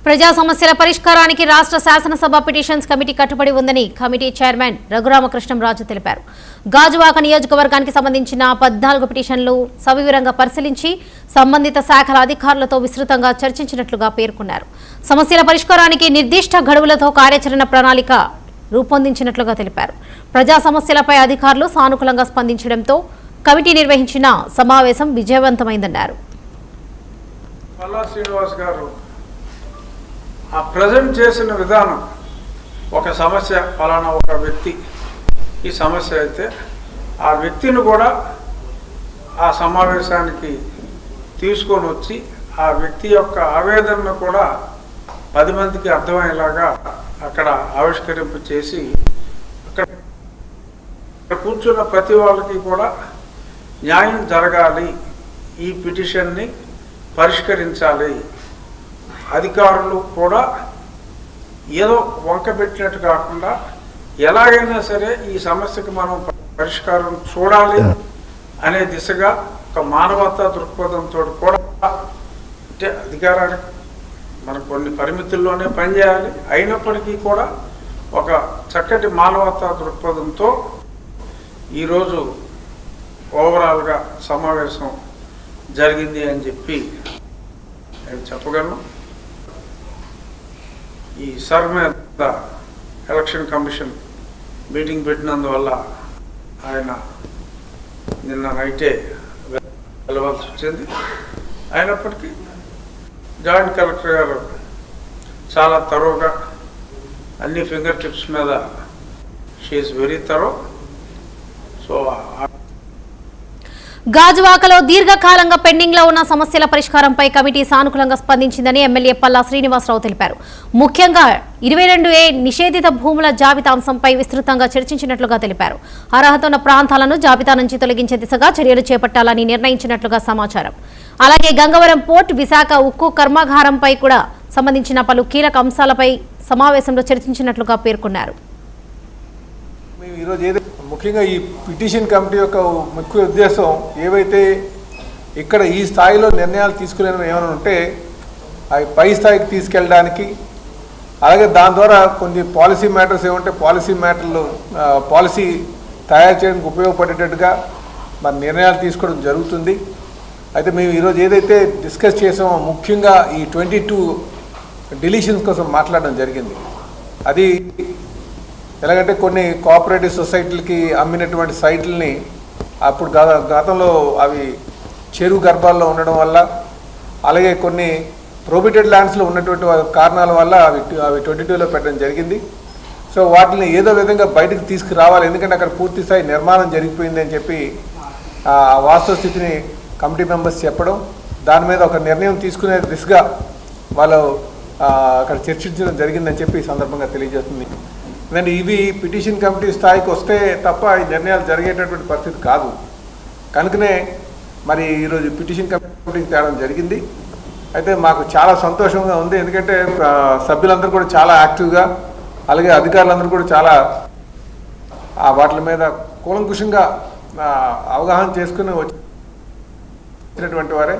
ప్రజా సమస్యల పరిష్కారానికి రాష్ట్ర శాసనసభ పిటిషన్స్ కమిటీ కట్టుబడి ఉందని కమిటీ చైర్మన్ రఘురామకృష్ణంరాజు తెలిపారు. గాజువాక నియోజకవర్గానికి సంబంధించిన 14 పిటిషన్లు సవివరంగా పరిశీలించి సంబంధిత శాఖల అధికారులతో విస్తృతంగా చర్చించినట్లుగా పేర్కొన్నారు. సమస్యల పరిష్కారానికి నిర్దిష్ట గడువులతో కార్యాచరణ ప్రణాళిక రూపొందించినట్లుగా తెలిపారు. ప్రజా సమస్యలపై అధికారులు సానుకూలంగా స్పందించడంతో కమిటీ నిర్వహించిన సమావేశం విజయవంతమైందన్నారు. ఆ ప్రజెంట్ చేసిన విధానం ఒక సమస్య ఫలానా ఒక వ్యక్తి ఈ సమస్య అయితే ఆ వ్యక్తిని కూడా ఆ సమావేశానికి తీసుకొని వచ్చి ఆ వ్యక్తి యొక్క ఆవేదనను కూడా 10 మందికి అర్థమయ్యేలాగా అక్కడ ఆవిష్కరింపు చేసి అక్కడ కూర్చున్న ప్రతి వాళ్ళకి కూడా న్యాయం జరగాలి, ఈ పిటిషన్ని పరిష్కరించాలి, అధికారులు కూడా ఏదో వంక పెట్టినట్టు కాకుండా ఎలాగైనా సరే ఈ సమస్యకు మనం పరిష్కారం చూడాలి అనే దిశగా ఒక మానవతా దృక్పథంతో కూడా అంటే అధికారానికి మనకు కొన్ని పరిమితుల్లోనే పనిచేయాలి, అయినప్పటికీ కూడా ఒక చక్కటి మానవతా దృక్పథంతో ఈరోజు ఓవరాల్గా సమావేశం జరిగింది అని చెప్పి నేను చెప్పగలను. ఈ సర్ మీద ఎలక్షన్ కమిషన్ మీటింగ్ పెట్టినందువల్ల ఆయన నిన్న నైటే వెళ్ళవలసి వచ్చింది. అయినప్పటికీ జాయింట్ కలెక్టర్ గారు చాలా తరోగా అన్ని ఫింగర్ టిప్స్ మీద షీఈస్ వెరీ తరో. సో గాజువాకలో దీర్ఘకాలంగా పెండింగ్ లో ఉన్న సమస్యల పరిష్కారంపై కమిటీ సానుకూలంగా స్పందించిందని ఎమ్మెల్యే పల్లా శ్రీనివాసరావు తెలిపారు. ముఖ్యంగా 22A నిషేధిత భూముల జాబితా అంశంపై విస్తృతంగా చర్చించినట్లుగా తెలిపారు. అర్హత ఉన్న ప్రాంతాలను జాబితా నుంచి తొలగించే దిశగా చర్యలు చేపట్టాలని నిర్ణయించినట్లుగా సమాచారం. అలాగే గంగవరం పోర్ట్, విశాఖ ఉక్కు కర్మాగారంపై కూడా సంబంధించిన పలు కీలక అంశాలపై సమావేశంలో చర్చించినట్లుగా పేర్కొన్నారు. ముఖ్యంగా ఈ పిటిషన్ కమిటీ యొక్క ముఖ్య ఉద్దేశం ఏవైతే ఇక్కడ ఈ స్థాయిలో నిర్ణయాలు తీసుకునేవి ఏమైనా ఉంటే అవి పై స్థాయికి తీసుకెళ్ళడానికి, అలాగే దాని ద్వారా కొన్ని పాలసీ మ్యాటర్స్ ఏమంటే పాలసీ తయారు చేయడానికి ఉపయోగపడేటట్టుగా మన నిర్ణయాలు తీసుకోవడం జరుగుతుంది. అయితే మేము ఈరోజు ఏదైతే డిస్కస్ చేసామో ముఖ్యంగా ఈ 22 డిలీషన్స్ కోసం మాట్లాడడం జరిగింది. అది ఎలాగంటే కొన్ని కోఆపరేటివ్ సొసైటీలకి అమ్మినటువంటి సైట్లని అప్పుడు గతంలో అవి చెరువు గర్భాల్లో ఉండడం వల్ల, అలాగే కొన్ని ప్రొహిబిటెడ్ ల్యాండ్స్లో ఉన్నటువంటి కారణాల వల్ల అవి 22లో పెట్టడం జరిగింది. సో వాటిని ఏదో విధంగా బయటకు తీసుకురావాలి, ఎందుకంటే అక్కడ పూర్తి స్థాయి నిర్మాణం జరిగిపోయింది అని చెప్పి వాస్తవ స్థితిని కమిటీ మెంబర్స్ చెప్పడం, దాని మీద ఒక నిర్ణయం తీసుకునే దిశగా వాళ్ళు అక్కడ చర్చించడం జరిగిందని చెప్పి ఈ సందర్భంగా తెలియజేస్తుంది. ఎందుకంటే ఇవి పిటిషన్ కమిటీ స్థాయికి వస్తే తప్ప ఈ నిర్ణయాలు జరిగేటటువంటి పరిస్థితి కాదు. కనుకనే మరి ఈరోజు పిటిషన్ కమిటీకి తేవడం జరిగింది. అయితే మాకు చాలా సంతోషంగా ఉంది, ఎందుకంటే సభ్యులందరూ కూడా చాలా యాక్టివ్గా, అలాగే అధికారులందరూ కూడా చాలా వాటి మీద కూలంకుషంగా అవగాహన చేసుకుని వచ్చినటువంటి వారే.